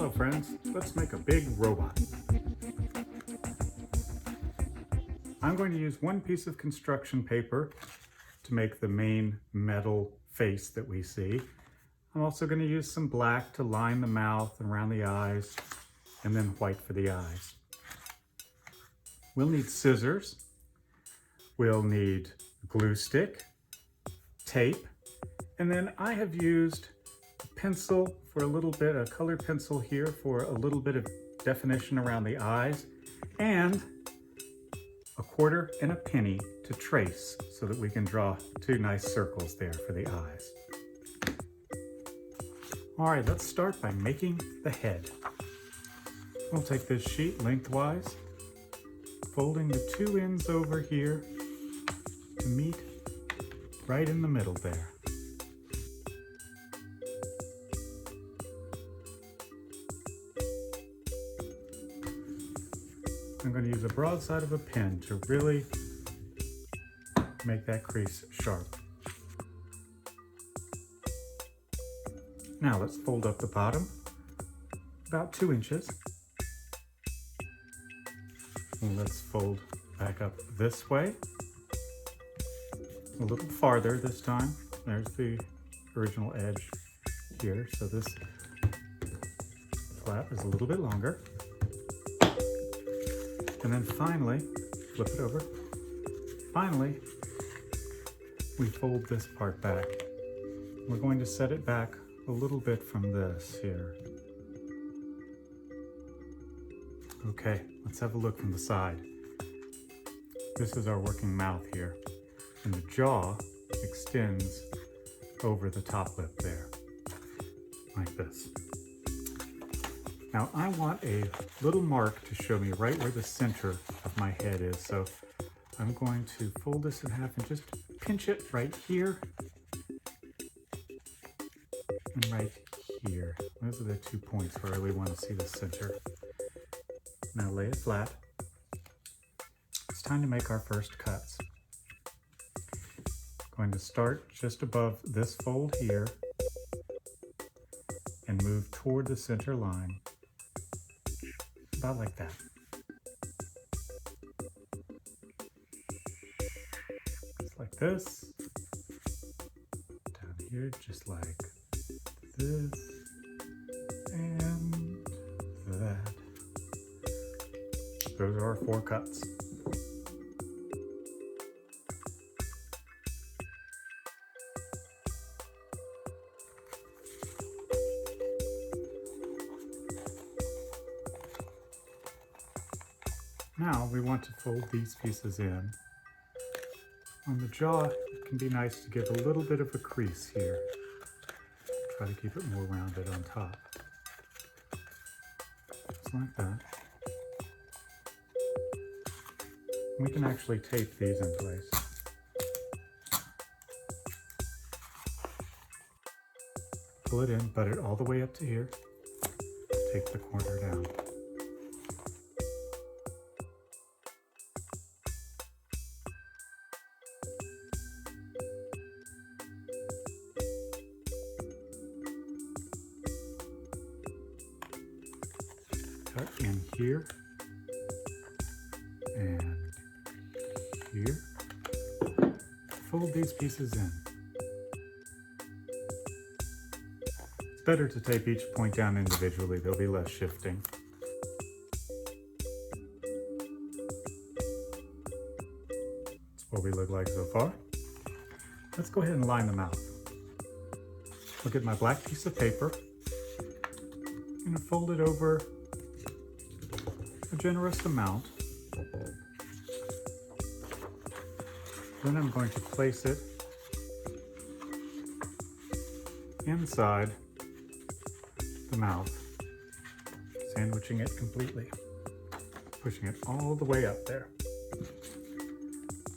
Hello friends, let's make a big robot. I'm going to use one piece of construction paper to make the main metal face that we see. I'm also going to use some black to line the mouth and around the eyes, and then white for the eyes. We'll need scissors, we'll need a glue stick, tape, and then I have used a pencil for a little bit, a colored pencil here for a little bit of definition around the eyes, and a quarter and a penny to trace so that we can draw two nice circles there for the eyes. All right, let's start by making the head. We'll take this sheet lengthwise, folding the two ends over here to meet right in the middle there. I'm going to use the broad side of a pen to really make that crease sharp. Now let's fold up the bottom about 2 inches. And let's fold back up this way, a little farther this time. There's the original edge here, so this flap is a little bit longer. And then finally, flip it over. Finally, we fold this part back. We're going to set it back a little bit from this here. Okay, let's have a look from the side. This is our working mouth here, and the jaw extends over the top lip there, like this. Now I want a little mark to show me right where the center of my head is, so I'm going to fold this in half and just pinch it right here and right here. Those are the 2 points where I really want to see the center. Now lay it flat. It's time to make our first cuts. Going to start just above this fold here and move toward the center line. About like that. Just like this. Down here, just like this. And that. Those are our 4 cuts. Now we want to fold these pieces in. On the jaw, it can be nice to give a little bit of a crease here. Try to keep it more rounded on top. Just like that. We can actually tape these in place. Pull it in, butt it all the way up to here. Take the corner down. Cut in here and here. Fold these pieces in. It's better to tape each point down individually, there'll be less shifting. That's what we look like so far. Let's go ahead and line the mouth. Look at my black piece of paper. I'm going to fold it over a generous amount. Then I'm going to place it inside the mouth, sandwiching it completely, pushing it all the way up there.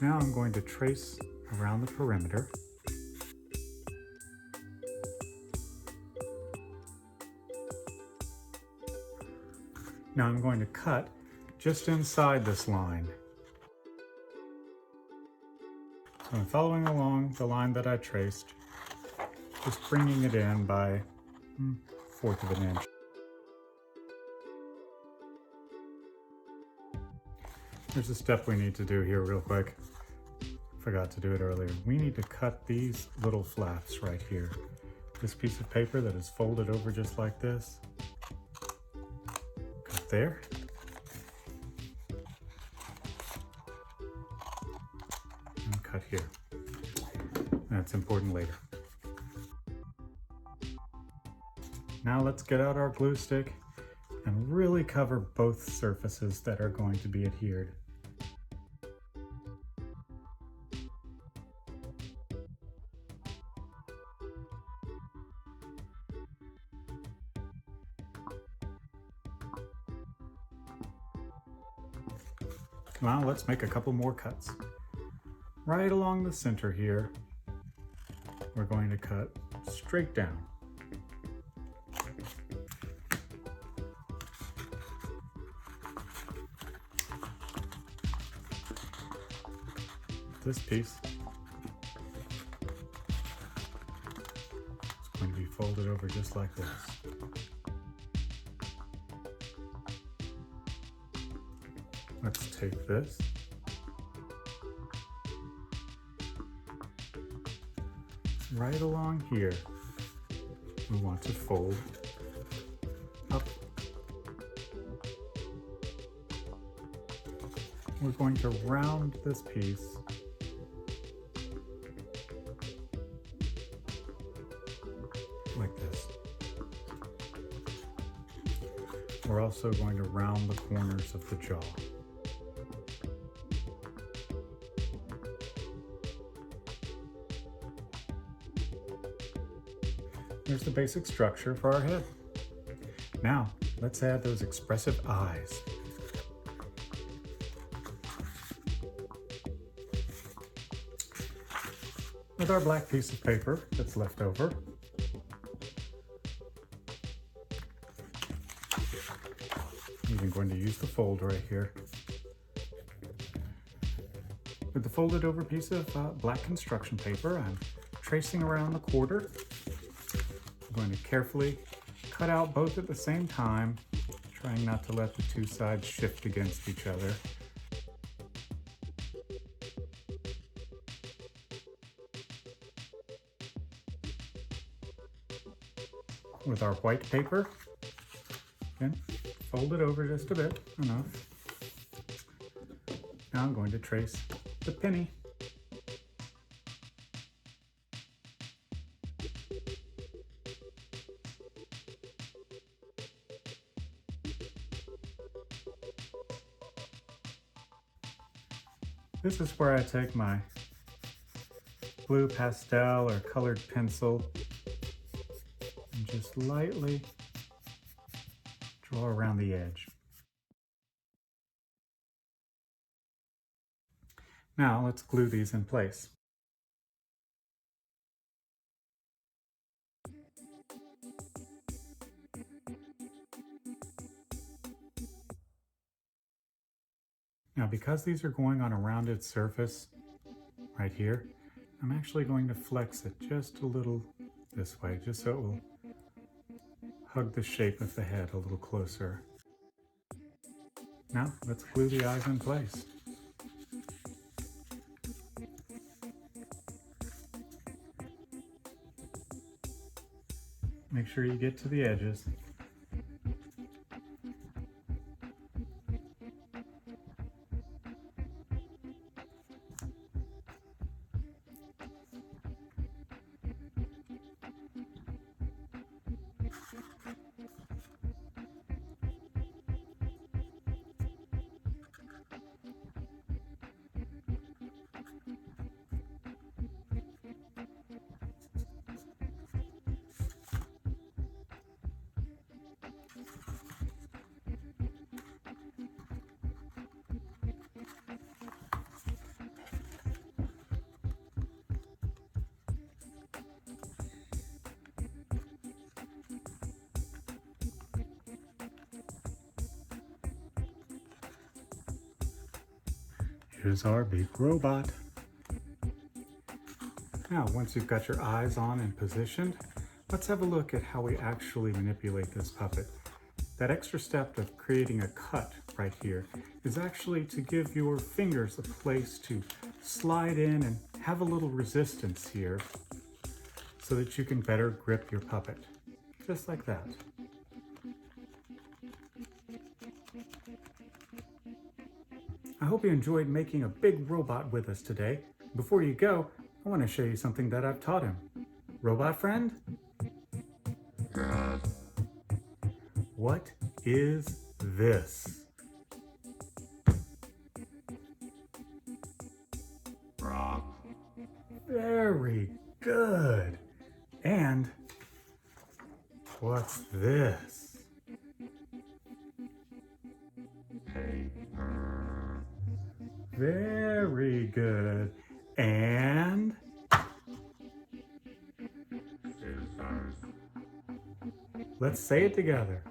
Now I'm going to trace around the perimeter. Now I'm going to cut just inside this line. So I'm following along the line that I traced, just bringing it in by 1/4 of an inch. There's a step we need to do here real quick. Forgot to do it earlier. We need to cut these little flaps right here. This piece of paper that is folded over just like this. Cut there. And cut here. That's important later. Now let's get out our glue stick and really cover both surfaces that are going to be adhered. Now let's make a couple more cuts. Right along the center here, we're going to cut straight down. This piece is going to be folded over just like this. Let's take this right along here. We want to fold up. We're going to round this piece like this. We're also going to round the corners of the jaw. There's the basic structure for our head. Now, let's add those expressive eyes. With our black piece of paper that's left over, I'm even going to use the fold right here. With the folded over piece of black construction paper, I'm tracing around the quarter. I'm going to carefully cut out both at the same time, trying not to let the two sides shift against each other. With our white paper, again, fold it over just a bit, enough. Now I'm going to trace the penny. This is where I take my blue pastel or colored pencil and just lightly draw around the edge. Now let's glue these in place. Now, because these are going on a rounded surface right here, I'm actually going to flex it just a little this way, just so it will hug the shape of the head a little closer. Now, let's glue the eyes in place. Make sure you get to the edges. Here's our big robot. Now, once you've got your eyes on and positioned, let's have a look at how we actually manipulate this puppet. that extra step of creating a cut right here is actually to give your fingers a place to slide in and have a little resistance here so that you can better grip your puppet, just like that. I hope you enjoyed making a big robot with us today. Before you go, I want to show you something that I've taught him. Robot friend? What is this? Rock. Very good. And what's this? Paper. Very good. And Scissors. let's say it together.